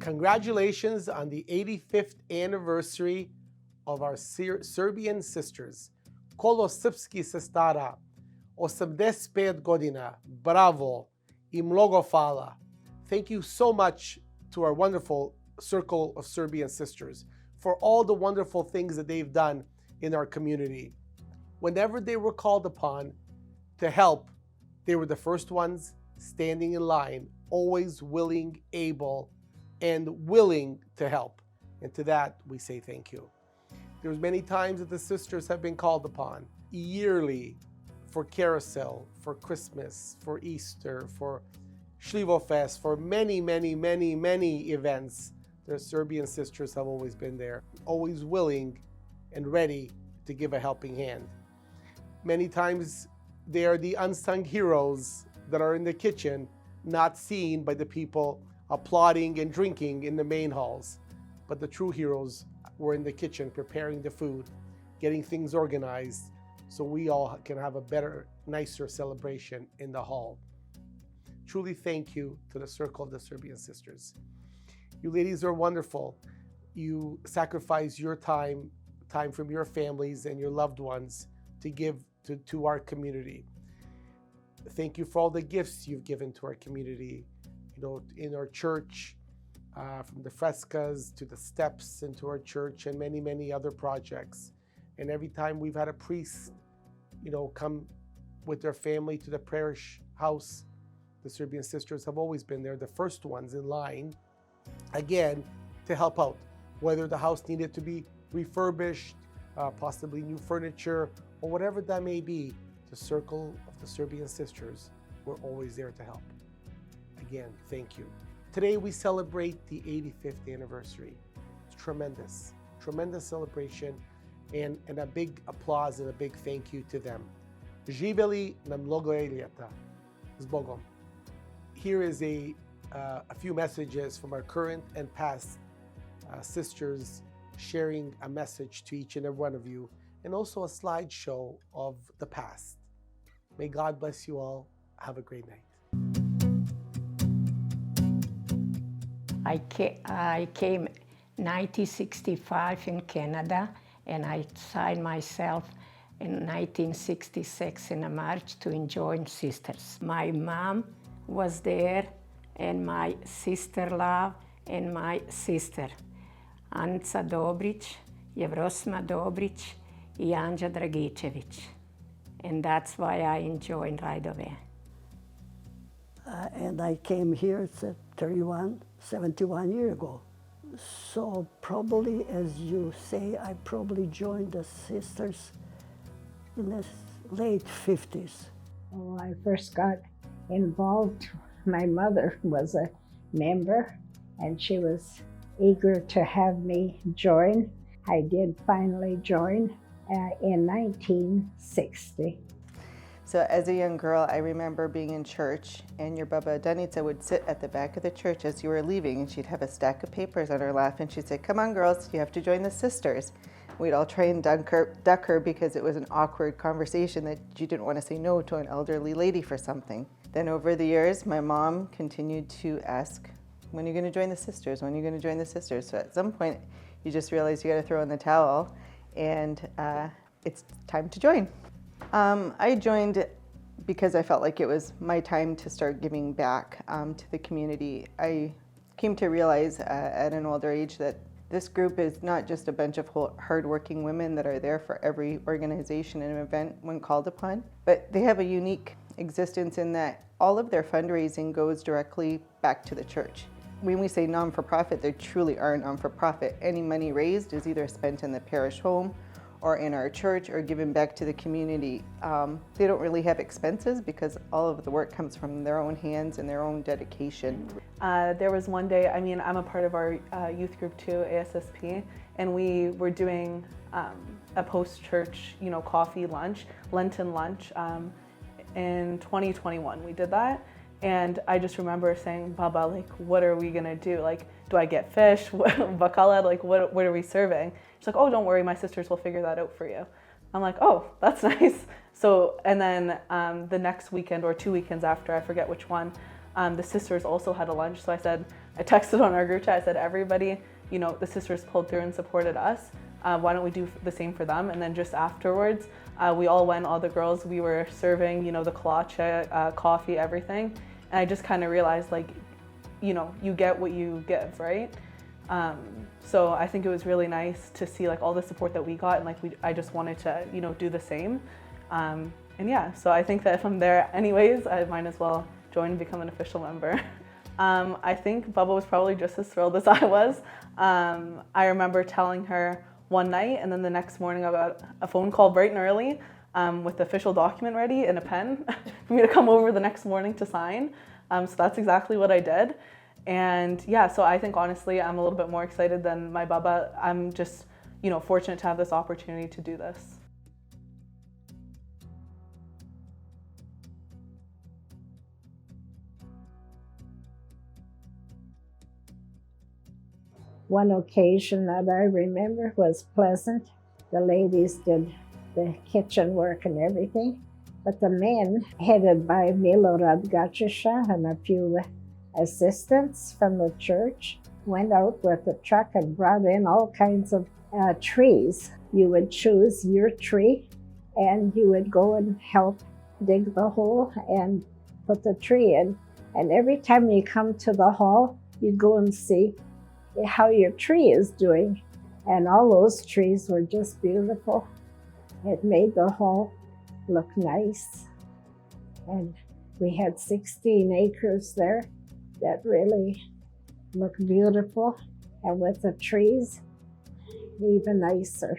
Congratulations on the 85th anniversary of our Serbian sisters. Kolo srpski sestara, 85 godina, bravo I mnogo hvala. Thank you so much to our wonderful circle of Serbian sisters for all the wonderful things that they've done in our community. Whenever they were called upon to help, they were the first ones standing in line, always willing, able, and willing to help. And to that, we say thank you. There's many times that the sisters have been called upon yearly for Carousel, for Christmas, for Easter, for Shlivo Fest, for many, many, many, many events. The Serbian sisters have always been there, always willing and ready to give a helping hand. Many times they are the unsung heroes that are in the kitchen, not seen by the people applauding and drinking in the main halls. But the true heroes were in the kitchen preparing the food, getting things organized so we all can have a better, nicer celebration in the hall. Truly thank you to the Circle of the Serbian Sisters. You ladies are wonderful. You sacrifice your time from your families and your loved ones to give to our community. Thank you for all the gifts you've given to our community, in our church, from the frescoes to the steps into our church and many, many other projects. And every time we've had a priest, come with their family to the parish house, the Serbian sisters have always been there, the first ones in line, again, to help out. Whether the house needed to be refurbished, possibly new furniture, or whatever that may be, the Circle of the Serbian Sisters were always there to help. Again, thank you. Today we celebrate the 85th anniversary. It's tremendous, tremendous celebration, and a big applause and a big thank you to them. Živeli na mnogo ljeta. Zbogom. Here is a few messages from our current and past sisters sharing a message to each and every one of you, and also a slideshow of the past. May God bless you all. Have a great night. I came 1965 in Canada, and I signed myself in 1966 in March to join Sisters. My mom was there, and my sister-in-law and my sister, Anica Dobrić, Jevrosima Dobrić, and Anja Dragičević. And that's why I joined right away. And I came here 71 years ago. So probably, as you say, I probably joined the sisters in the late 50s. When I first got involved, my mother was a member, and she was eager to have me join. I did finally join in 1960. So as a young girl, I remember being in church, and your Baba Danica would sit at the back of the church as you were leaving, and she'd have a stack of papers on her lap, and she'd say, "Come on, girls, you have to join the sisters." We'd all try and duck her because it was an awkward conversation that you didn't want to say no to an elderly lady for something. Then over the years, my mom continued to ask, "When are you going to join the sisters? When are you going to join the sisters?" So at some point, you just realize you got to throw in the towel, and it's time to join. I joined because I felt like it was my time to start giving back to the community. I came to realize at an older age that this group is not just a bunch of hardworking women that are there for every organization and event when called upon, but they have a unique existence in that all of their fundraising goes directly back to the church. When we say non-for-profit, they truly are non-for-profit. Any money raised is either spent in the parish home or in our church or given back to the community. They don't really have expenses because all of the work comes from their own hands and their own dedication. There was one day, I'm a part of our youth group too, ASSP, and we were doing a post-church, coffee lunch, Lenten lunch. In 2021, we did that. And I just remember saying, "Baba, what are we gonna do? Do I get fish? Bacala? What are we serving?" She's like, "Oh, don't worry, my sisters will figure that out for you." I'm like, "Oh, that's nice." So, and then the next weekend or 2 weekends after, I forget which one, the sisters also had a lunch. So I texted on our group chat, I said, everybody, you know, the sisters pulled through and supported us. Why don't we do the same for them? And then just afterwards, we all went, all the girls, we were serving, you know, the kolache, coffee, everything. And I just kind of realized, like, you know, you get what you give, right? So I think it was really nice to see like all the support that we got, and like I just wanted to, you know, do the same. And yeah, so I think that if I'm there anyways, I might as well join and become an official member. I think Bubba was probably just as thrilled as I was. I remember telling her one night, and then the next morning I got a phone call bright and early with the official document ready and a pen for me to come over the next morning to sign. So that's exactly what I did. And yeah, so I think honestly, I'm a little bit more excited than my Bubba. I'm just, you know, fortunate to have this opportunity to do this. One occasion that I remember was pleasant. The ladies did the kitchen work and everything, but the men, headed by Milorad Gačiša and a few assistants from the church, went out with a truck and brought in all kinds of trees. You would choose your tree and you would go and help dig the hole and put the tree in. And every time you come to the hall, you go and see how your tree is doing. And all those trees were just beautiful. It made the hall look nice. And we had 16 acres there that really looked beautiful. And with the trees, even nicer.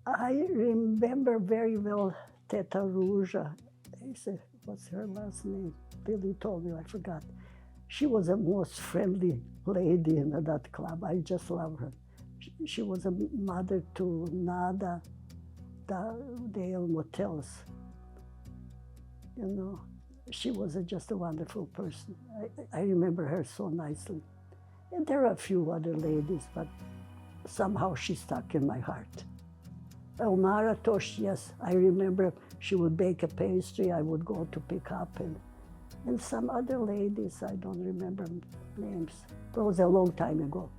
I remember very well Teta Ruja. I said, what's her last name? Billy told me, I forgot. She was the most friendly lady in that club. I just love her. She was a mother to Nada, the motels. You know, she was just a wonderful person. I remember her so nicely. And there are a few other ladies, but somehow she stuck in my heart. Elmara Tosh, yes, I remember she would bake a pastry, I would go to pick up, and some other ladies, I don't remember names. It was a long time ago.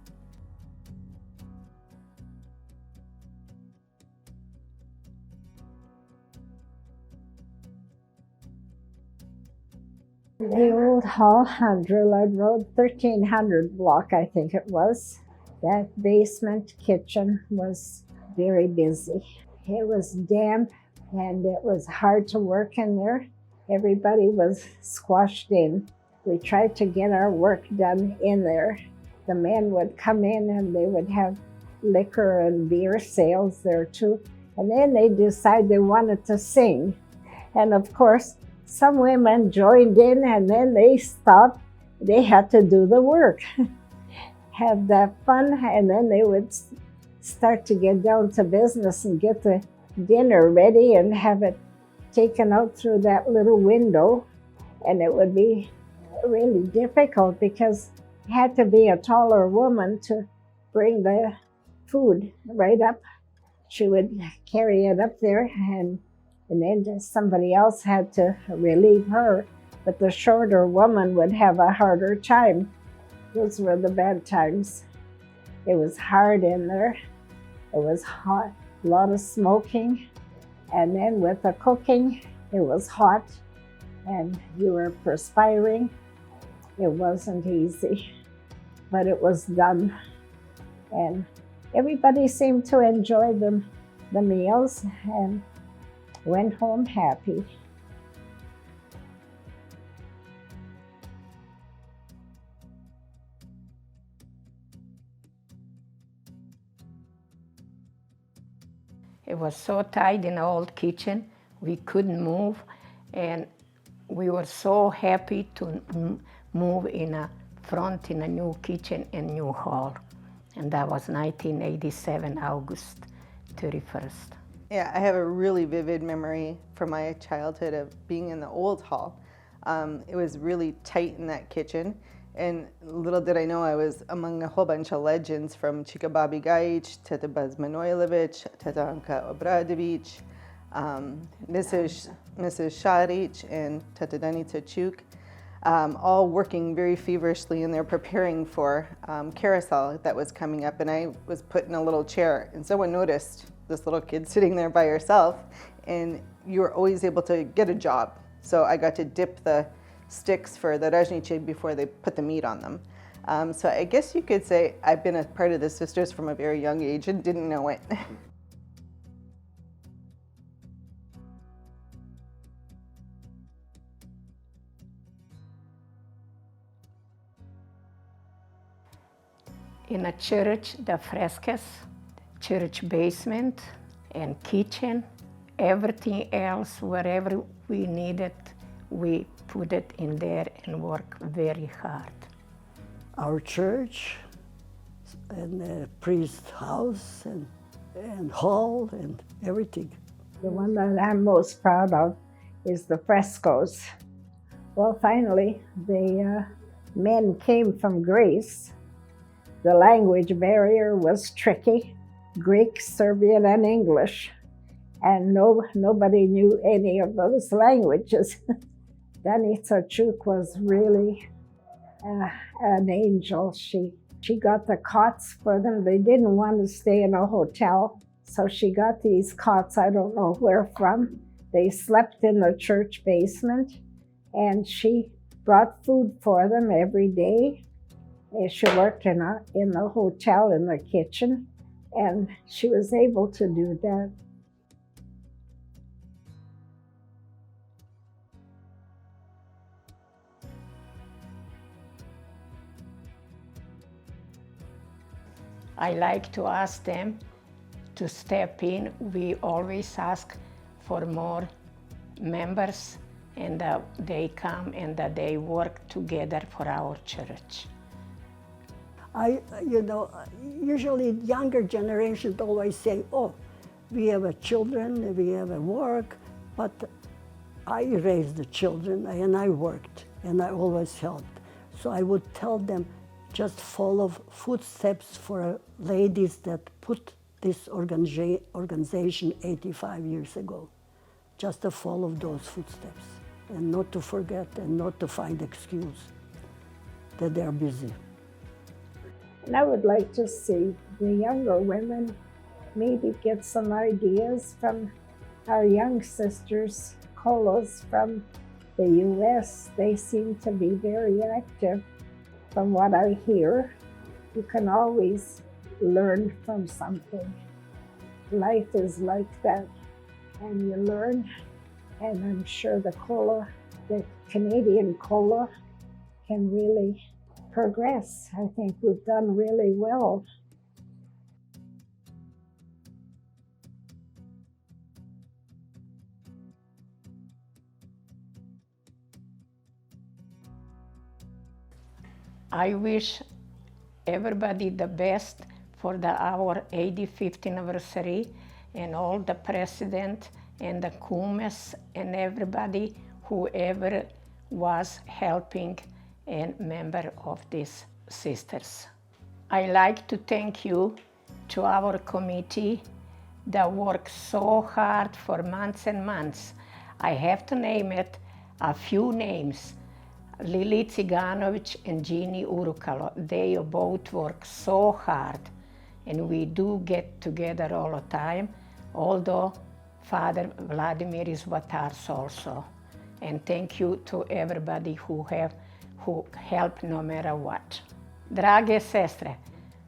The old hall on Drillard Road, 1300 block, I think it was. That basement kitchen was very busy. It was damp and it was hard to work in there. Everybody was squashed in. We tried to get our work done in there. The men would come in and they would have liquor and beer sales there too. And then they decided they wanted to sing. And of course, some women joined in and then they stopped. They had to do the work, have that fun, and then they would start to get down to business and get the dinner ready and have it taken out through that little window. And it would be really difficult because it had to be a taller woman to bring the food right up. She would carry it up there and then somebody else had to relieve her, but the shorter woman would have a harder time. Those were the bad times. It was hard in there. It was hot, a lot of smoking. And then with the cooking, it was hot and you were perspiring. It wasn't easy, but it was done. And everybody seemed to enjoy the meals and went home happy. It was so tight in the old kitchen, we couldn't move, and we were so happy to move in a front in a new kitchen and new hall. And that was 1987, August 31st. Yeah, I have a really vivid memory from my childhood of being in the old hall. It was really tight in that kitchen, and little did I know I was among a whole bunch of legends, from Chica Babi Gajic, Teta Baz Manojlović, Teta Anka Obradović, Mrs. Šarić, and Teta Danica Čuk. all working very feverishly, and they're preparing for carousel that was coming up, and I was put in a little chair, and someone noticed this little kid sitting there by herself, and you were always able to get a job. So I got to dip the sticks for the rajnice before they put the meat on them. So I guess you could say I've been a part of the sisters from a very young age and didn't know it. In a church, the frescoes, church basement and kitchen, everything else, wherever we needed, we put it in there and work very hard. Our church and the priest's house and hall and everything. The one that I'm most proud of is the frescoes. Well, finally, the men came from Greece. The language barrier was tricky, Greek, Serbian, and English, and nobody knew any of those languages. Danica Chuk was really an angel. She got the cots for them. They didn't want to stay in a hotel, so she got these cots, I don't know where from. They slept in the church basement, and she brought food for them every day. She worked in the hotel in the kitchen, and she was able to do that. I like to ask them to step in. We always ask for more members, and they come and they work together for our church. Usually younger generations always say, oh, we have a children, we have a work, but I raised the children and I worked and I always helped. So I would tell them, just follow footsteps for ladies that put this organization 85 years ago. Just to follow those footsteps and not to forget and not to find excuse that they're busy. And I would like to see the younger women maybe get some ideas from our young sisters, Kolos from the US. They seem to be very active. From what I hear, you can always learn from something. Life is like that, and you learn, and I'm sure the Canadian Kola can really progress. I think we've done really well. I wish everybody the best for our 85th anniversary, and all the president and the kumes and everybody, whoever was helping and member of these sisters. I like to thank you to our committee that worked so hard for months and months. I have to name it, a few names. Lili Ciganovic and Jeannie Urukalo, they both work so hard, and we do get together all the time, although Father Vladimir is with us also. And thank you to everybody who help no matter what. Drage sestre,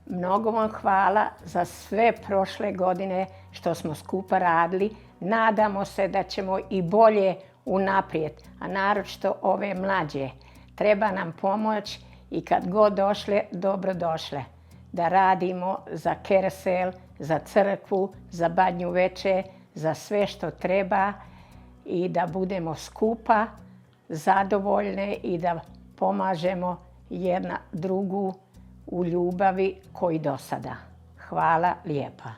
mnogo vam hvala za sve prošle godine što smo skupa radili. Nadamo se da ćemo i bolje unaprijed, a naročito ove mlađe. Treba nam pomoć i kad god došle, dobro došle. Da radimo za kersel, za crkvu, za badnju veče, za sve što treba i da budemo skupa, zadovoljne i da pomažemo jedna drugu u ljubavi koji do sada. Hvala lijepa.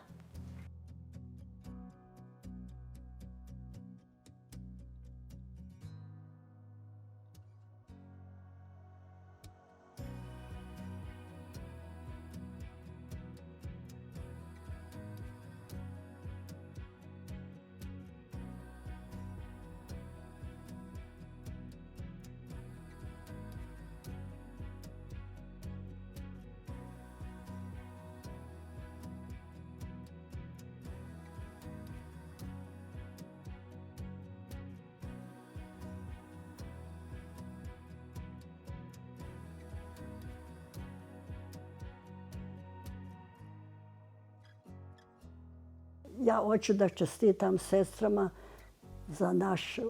Ja hoću da čestitam sestrama za našu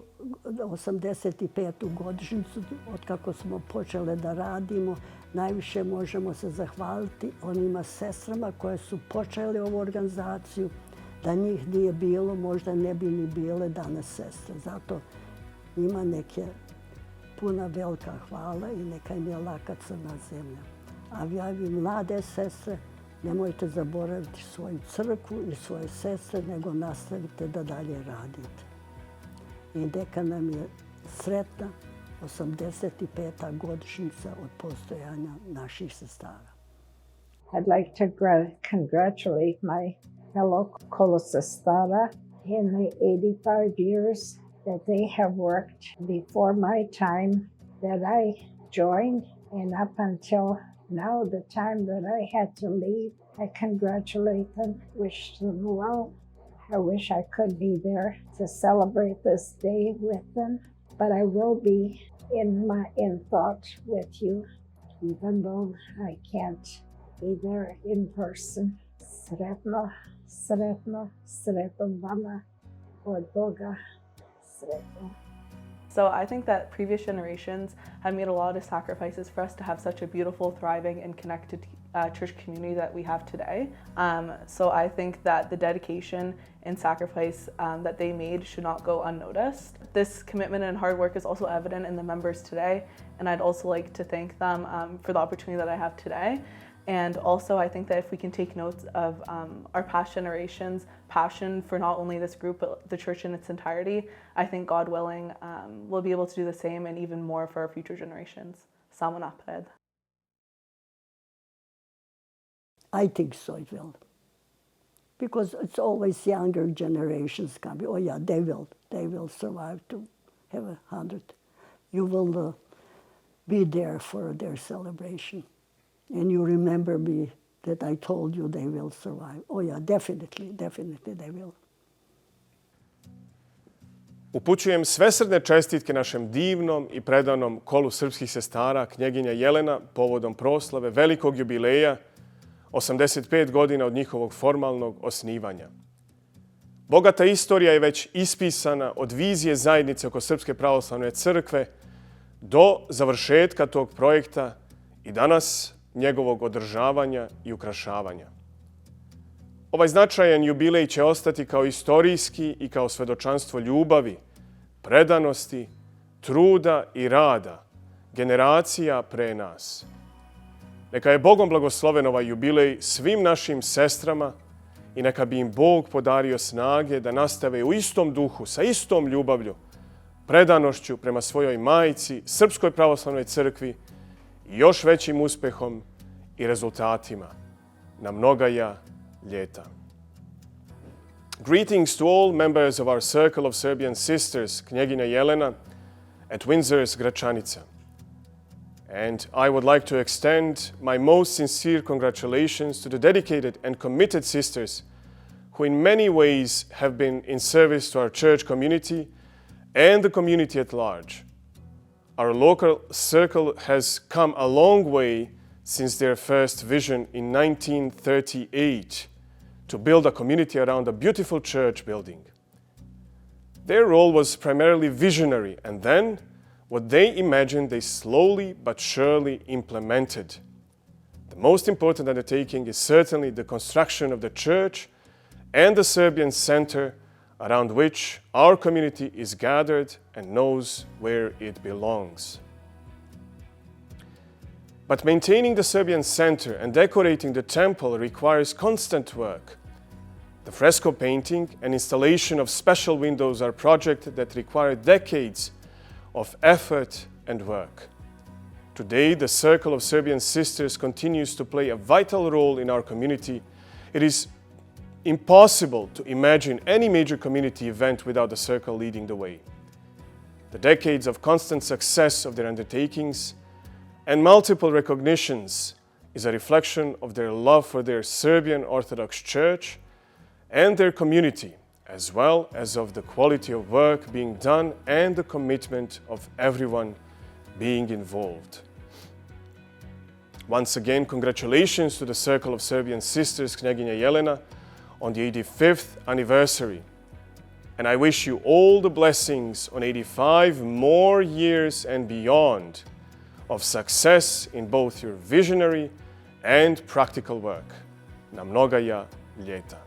85. godišnjicu, od kako smo počele da radimo. Najviše možemo se zahvaliti onima sestrama koje su počele ovu organizaciju. Da njih nije bilo, možda ne bi ni bile danas sestre. Zato njima neke puna velika hvala i neka im je laka crna zemlja. A vi mlade sestre, nemojte zaboraviti svoju crkvu i svoje sestre, nego nastavite da dalje radite. I neka nam je sretna 85. godišnjica od postojanja naših sestara. I'd like to congratulate my fellow Kolosestara in the 85 years that they have worked before my time that I joined, and up until now, the time that I had to leave. I congratulate them, wish them well. I wish I could be there to celebrate this day with them, but I will be in thought with you, even though I can't be there in person. Sretno, sretno, sretno vama od Boga, sretno. So I think that previous generations have made a lot of sacrifices for us to have such a beautiful, thriving, and connected church community that we have today. So I think that the dedication and sacrifice that they made should not go unnoticed. This commitment and hard work is also evident in the members today, and I'd also like to thank them for the opportunity that I have today. And also, I think that if we can take notes of our past generations' passion for not only this group, but the church in its entirety, I think, God willing, we'll be able to do the same and even more for our future generations. Samo napred. I think so it will. Because it's always younger generations coming. Oh yeah, they will survive to have 100. You will be there for their celebration. And you remember me that I told you they will survive. Oh yeah, definitely they will. Upućujem svesrdne čestitke našem divnom i predanom kolu srpskih sestara, knjeginja Jelena, povodom proslave velikog jubileja, 85 godina od njihovog formalnog osnivanja. Bogata istorija je već ispisana od vizije zajednice oko Srpske pravoslavne crkve do završetka tog projekta i danas njegovog održavanja i ukrašavanja. Ovaj značajan jubilej će ostati kao istorijski i kao svedočanstvo ljubavi, predanosti, truda i rada generacija pre nas. Neka je Bogom blagosloven ovaj jubilej svim našim sestrama i neka bi im Bog podario snage da nastave u istom duhu, sa istom ljubavlju, predanošću prema svojoj majci, Srpskoj pravoslavnoj crkvi i još većim uspehom i rezultatima na mnogaja ljeta. Greetings to all members of our circle of Serbian sisters, Knjeginja Jelena at Windsor's Gračanica. And I would like to extend my most sincere congratulations to the dedicated and committed sisters who in many ways have been in service to our church community and the community at large. Our local circle has come a long way since their first vision in 1938 to build a community around a beautiful church building. Their role was primarily visionary, and then what they imagined they slowly but surely implemented. The most important undertaking is certainly the construction of the church and the Serbian center around which our community is gathered and knows where it belongs. But maintaining the Serbian center and decorating the temple requires constant work. The fresco painting and installation of special windows are projects that require decades of effort and work. Today, the Circle of Serbian Sisters continues to play a vital role in our community. It is impossible to imagine any major community event without the Circle leading the way. The decades of constant success of their undertakings and multiple recognitions is a reflection of their love for their Serbian Orthodox Church and their community, as well as of the quality of work being done and the commitment of everyone being involved. Once again, congratulations to the Circle of Serbian Sisters, Knjeginja Jelena, on the 85th anniversary. And I wish you all the blessings on 85 more years and beyond of success in both your visionary and practical work. Na mnoga ljeta.